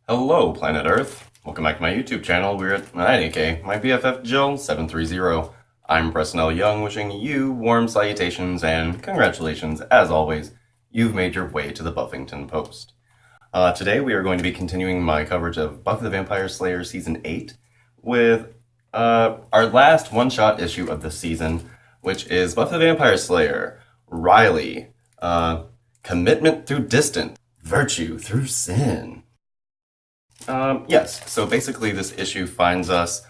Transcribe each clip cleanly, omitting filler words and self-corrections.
Hello, planet Earth. Welcome back to my YouTube channel. We're at IDK, my BFF Jill 730. I'm Preston L. Young, wishing you warm salutations and congratulations, as always. You've made your way to the Buffington Post. Today we are going to be continuing my coverage of Buffy the Vampire Slayer Season 8 with our last one-shot issue of the season, which is Buffy the Vampire Slayer, Riley, Commitment Through Distance, Virtue Through Sin. Yes, so basically this issue finds us,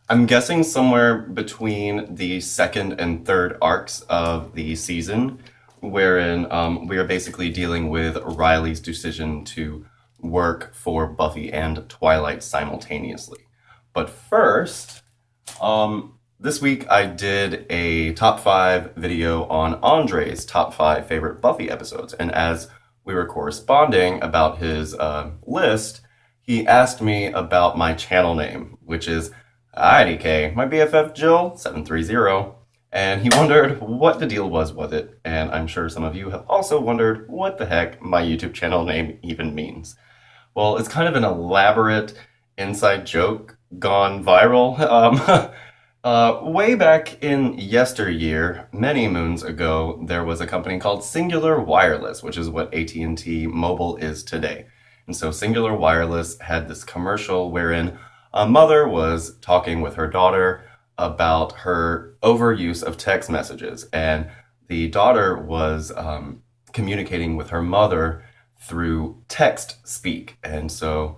I'm guessing, somewhere between the second and third arcs of the season, wherein we are basically dealing with Riley's decision to work for Buffy and Twilight simultaneously. But first, this week I did a top 5 video on Andre's top 5 favorite Buffy episodes, and as we were corresponding about his list, he asked me about my channel name, which is IDK, my BFF Jill 730, and he wondered what the deal was with it, and I'm sure some of you have also wondered what the heck my YouTube channel name even means. Well, it's kind of an elaborate inside joke gone viral. Way back in yesteryear, many moons ago, there was a company called Singular Wireless, which is what AT&T Mobile is today. And so Singular Wireless had this commercial wherein a mother was talking with her daughter about her overuse of text messages. And the daughter was communicating with her mother through text speak. And so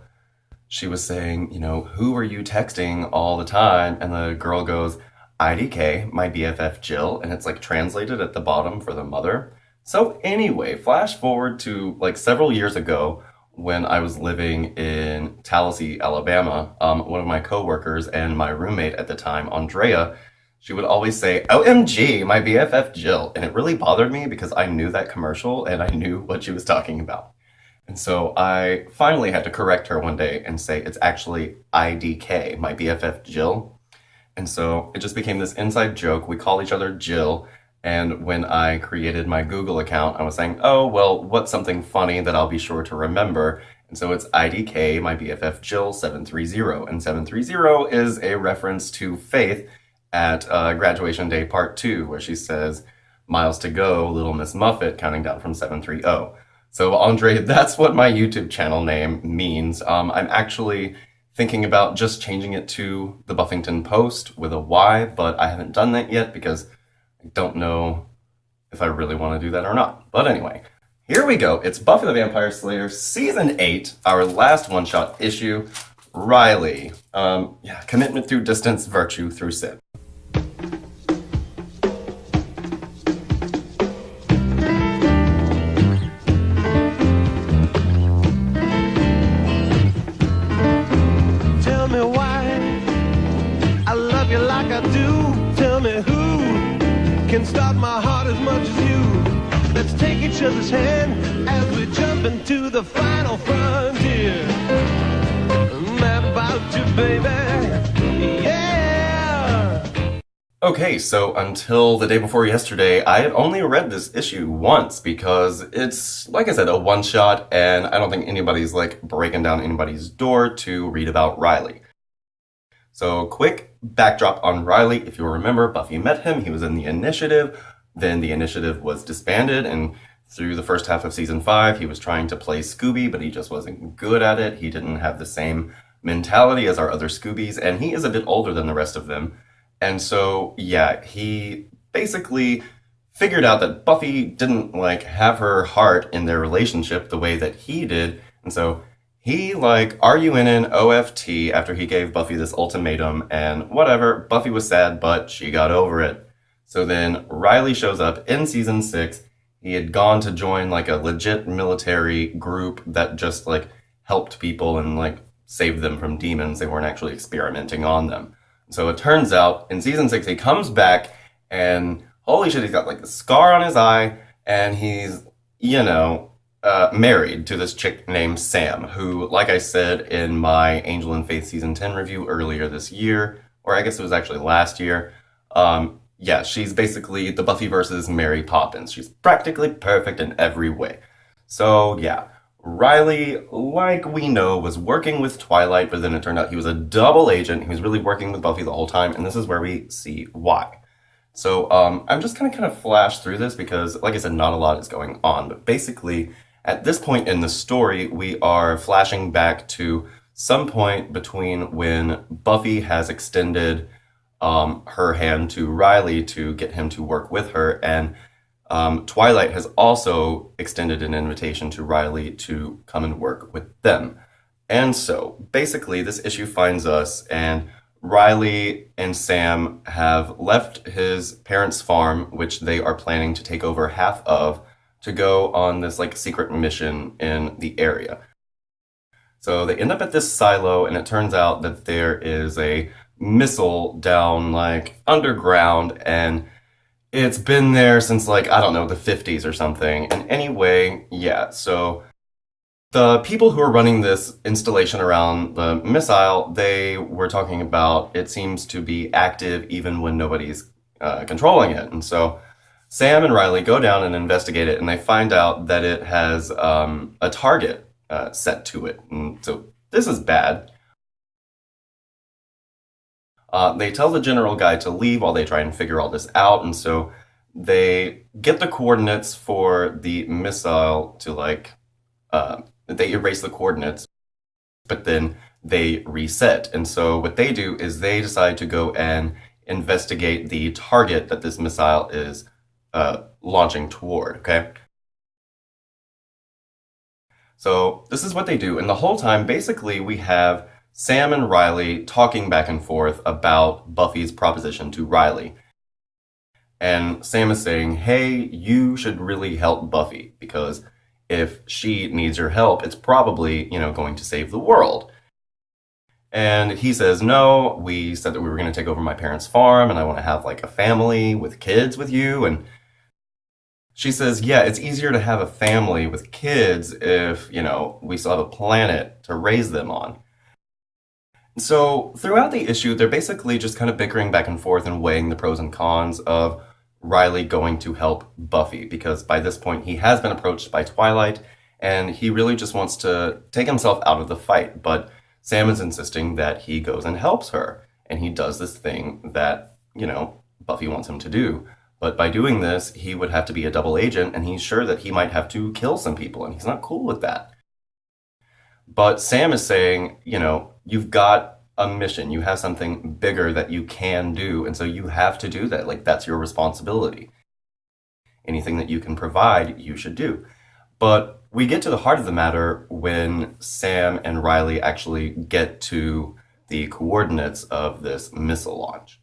she was saying, who are you texting all the time? And the girl goes, IDK, my BFF Jill. And it's like translated at the bottom for the mother. So anyway, flash forward to like several years ago, when I was living in Tallahassee, Alabama, one of my coworkers and my roommate at the time, Andrea, she would always say, OMG, my BFF Jill. And it really bothered me because I knew that commercial and I knew what she was talking about. And so I finally had to correct her one day and say, it's actually IDK, my BFF Jill. And so it just became this inside joke. We call each other Jill. And when I created my Google account, I was saying, oh, well, what's something funny that I'll be sure to remember? And so it's IDK, my BFF Jill 730. And 730 is a reference to Faith at Graduation Day Part 2, where she says, miles to go, Little Miss Muffet, counting down from 730. So, Andre, that's what my YouTube channel name means. I'm actually thinking about just changing it to the Buffington Post with a Y, but I haven't done that yet because I don't know if I really want to do that or not. But anyway, here we go. It's Buffy the Vampire Slayer Season 8, our last one-shot issue, Riley. Commitment through distance, virtue through sin. Tell me why I love you like I do. Tell me who can stop my heart as much as you. Let's take each other's hand as we jump into the final frontier. I'm about you, baby. Yeah. Okay, so until the day before yesterday, I had only read this issue once because it's, like I said, a one-shot, and I don't think anybody's like breaking down anybody's door to read about Riley. So, quick backdrop on Riley. If you remember, Buffy met him. He was in the Initiative. Then the Initiative was disbanded, and through the first half of Season 5, he was trying to play Scooby, but he just wasn't good at it. He didn't have the same mentality as our other Scoobies, and he is a bit older than the rest of them. And so, yeah, he basically figured out that Buffy didn't, have her heart in their relationship the way that he did, and so he, RUN'd OFT after he gave Buffy this ultimatum, and whatever, Buffy was sad, but she got over it. So then Riley shows up in Season 6. He had gone to join, a legit military group that just, helped people and, saved them from demons. They weren't actually experimenting on them. So it turns out, in Season 6, he comes back, and holy shit, he's got, a scar on his eye, and he's, married to this chick named Sam, who, like I said in my Angel and Faith Season 10 review earlier this year, or I guess it was actually last year, she's basically the Buffy versus Mary Poppins. She's practically perfect in every way. So, yeah, Riley, like we know, was working with Twilight, but then it turned out he was a double agent. He was really working with Buffy the whole time, and this is where we see why. So I'm just gonna kind of flash through this because, like I said, not a lot is going on. But basically, at this point in the story, we are flashing back to some point between when Buffy has extended her hand to Riley to get him to work with her, and Twilight has also extended an invitation to Riley to come and work with them. And so, basically, this issue finds us, and Riley and Sam have left his parents' farm, which they are planning to take over half of, to go on this like secret mission in the area. So they end up at this silo, and it turns out that there is a missile down like underground, and it's been there since like, I don't know, the 50s or something. And anyway, yeah, so the people who are running this installation around the missile, they were talking about it seems to be active even when nobody's controlling it. And so Sam and Riley go down and investigate it, and they find out that it has a target set to it. And so this is bad. They tell the general guy to leave while they try and figure all this out, and so they get the coordinates for the missile to like, they erase the coordinates, but then they reset. And so what they do is they decide to go and investigate the target that this missile is launching toward, okay? So this is what they do, and the whole time, basically, we have Sam and Riley talking back and forth about Buffy's proposition to Riley. And Sam is saying, hey, you should really help Buffy, because if she needs your help, it's probably, going to save the world. And he says, no, we said that we were going to take over my parents' farm, and I want to have like a family with kids with you. And she says, yeah, it's easier to have a family with kids if, we still have a planet to raise them on. So throughout the issue, they're basically just kind of bickering back and forth and weighing the pros and cons of Riley going to help Buffy, because by this point he has been approached by Twilight and he really just wants to take himself out of the fight. But Sam is insisting that he goes and helps her, and he does this thing that, Buffy wants him to do. But by doing this, he would have to be a double agent, and he's sure that he might have to kill some people, and he's not cool with that. But Sam is saying, you've got a mission, you have something bigger that you can do, and so you have to do that. Like, that's your responsibility. Anything that you can provide, you should do. But we get to the heart of the matter when Sam and Riley actually get to the coordinates of this missile launch.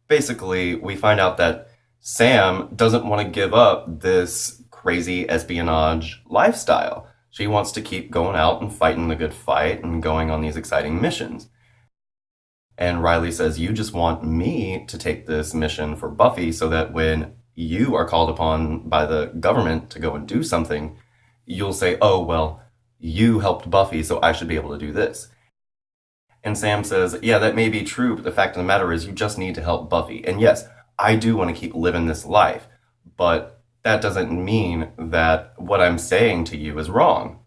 Basically, we find out that Sam doesn't want to give up this crazy espionage lifestyle. She wants to keep going out and fighting the good fight and going on these exciting missions. And Riley says, you just want me to take this mission for Buffy so that when you are called upon by the government to go and do something, you'll say, oh, well, you helped Buffy, so I should be able to do this. And Sam says, yeah, that may be true, but the fact of the matter is you just need to help Buffy. And yes, I do want to keep living this life, but that doesn't mean that what I'm saying to you is wrong.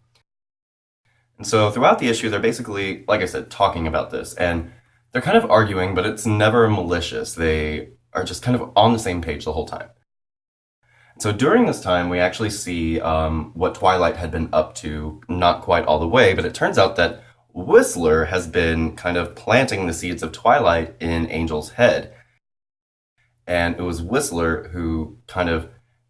And so throughout the issue, they're basically, like I said, talking about this, and they're kind of arguing, but it's never malicious. They are just kind of on the same page the whole time. So during this time, we actually see what Twilight had been up to, not quite all the way, but it turns out that Whistler has been kind of planting the seeds of Twilight in Angel's head. And it was Whistler who kind of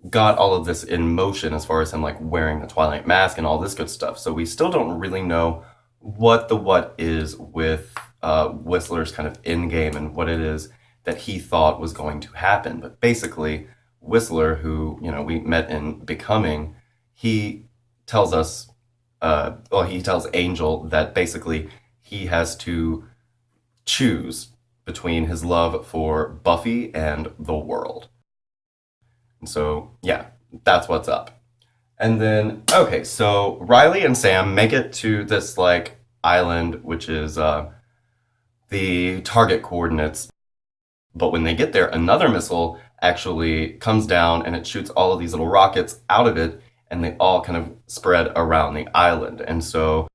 got all of this in motion as far as him like wearing the Twilight mask and all this good stuff. So we still don't really know what is with Whistler's kind of end game and what it is that he thought was going to happen. But basically, Whistler, who we met in Becoming, he tells us, he tells Angel that basically he has to choose between his love for Buffy and the world. And so, yeah, that's what's up. And then, okay, so Riley and Sam make it to this, like, island, which is the target coordinates. But when they get there, another missile actually comes down and it shoots all of these little rockets out of it, and they all kind of spread around the island. And so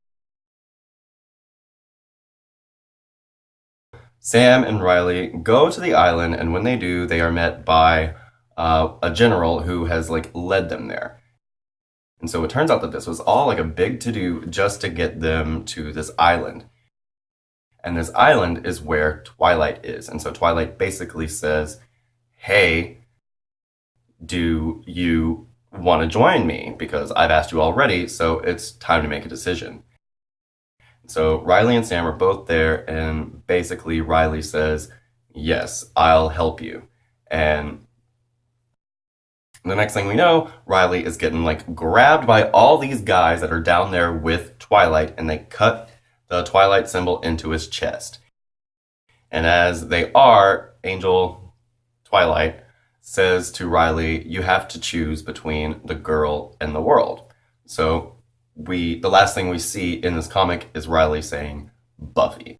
Sam and Riley go to the island, and when they do, they are met by a general who has like led them there. And so it turns out that this was all like a big to-do just to get them to this island. And this island is where Twilight is. And so Twilight basically says, hey, do you want to join me? Because I've asked you already, so it's time to make a decision. So Riley and Sam are both there, and basically Riley says, yes, I'll help you. And the next thing we know, Riley is getting like grabbed by all these guys that are down there with Twilight, and they cut the Twilight symbol into his chest. And as they are, Angel Twilight says to Riley, you have to choose between the girl and the world. So the last thing we see in this comic is Riley saying Buffy.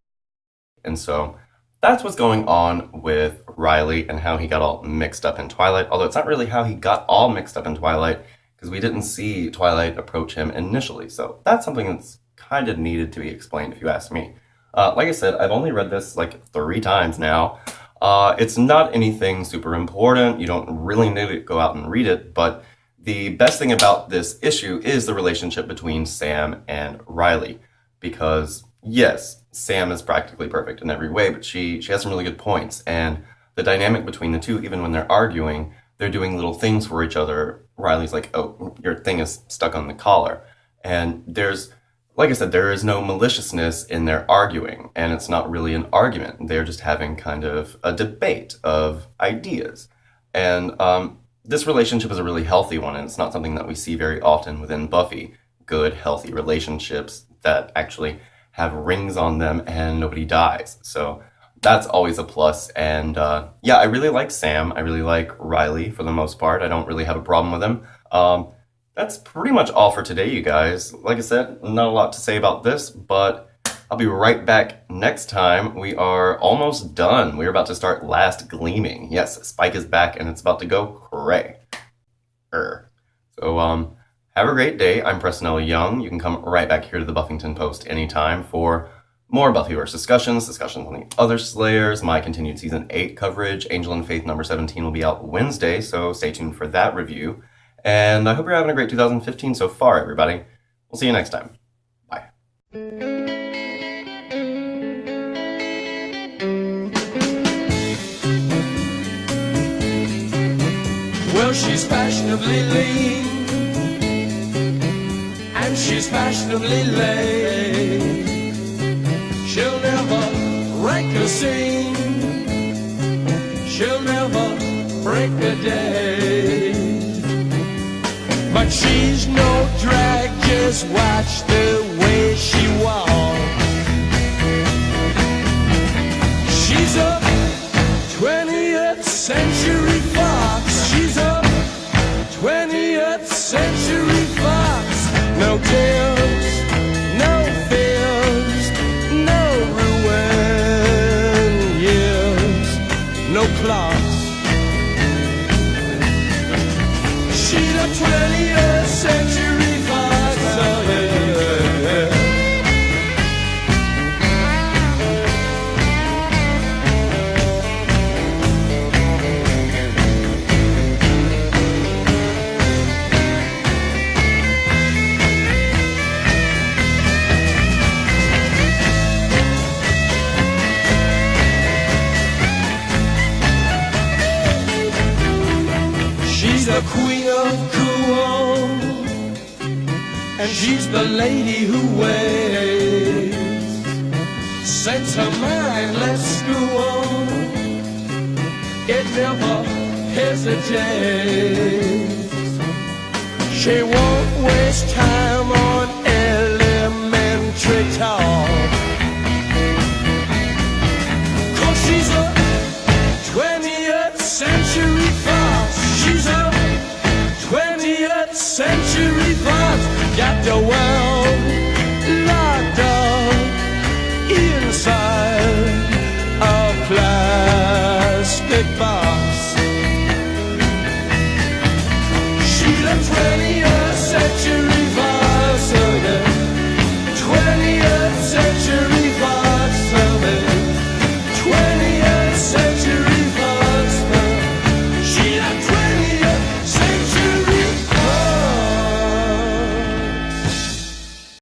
And so that's what's going on with Riley and how he got all mixed up in Twilight. Although it's not really how he got all mixed up in Twilight, because we didn't see Twilight approach him initially. So that's something that's kind of needed to be explained, if you ask me. Like I said, I've only read this like 3 times now. It's not anything super important. You don't really need to go out and read it, but the best thing about this issue is the relationship between Sam and Riley. Because yes, Sam is practically perfect in every way, but she has some really good points. And the dynamic between the two, even when they're arguing, they're doing little things for each other. Riley's like, oh, your thing is stuck on the collar. And like I said, there is no maliciousness in their arguing, and it's not really an argument. They're just having kind of a debate of ideas. And this relationship is a really healthy one, and it's not something that we see very often within Buffy. Good, healthy relationships that actually have rings on them and nobody dies. So that's always a plus. And yeah, I really like Sam. I really like Riley for the most part. I don't really have a problem with him. That's pretty much all for today, you guys. Like I said, not a lot to say about this, but I'll be right back next time. We are almost done. We're about to start Last Gleaming. Yes, Spike is back and it's about to go cray. So, have a great day. I'm Prestonella Young. You can come right back here to the Buffington Post anytime for more Buffyverse discussions on the other Slayers, my continued Season 8 coverage. Angel and Faith number 17 will be out Wednesday, so stay tuned for that review. And I hope you're having a great 2015 so far, everybody. We'll see you next time. Bye. Well, she's fashionably lean, and she's fashionably late. She'll never rank a scene, she'll never break a day. But she's no drag, just watch the way she walks. She's a 20th century fox. She's a 20th century fox. No tears, no fears, no ruin years, no clocks. She's a 20th century fox. Oh, yeah. She's the queen of cool, and she's the lady who waits. Sets her mindless school, it never hesitates. She won't waste time on elementary talk, 'cause she's a 20th century fox. She's a 20th century fox. Got the world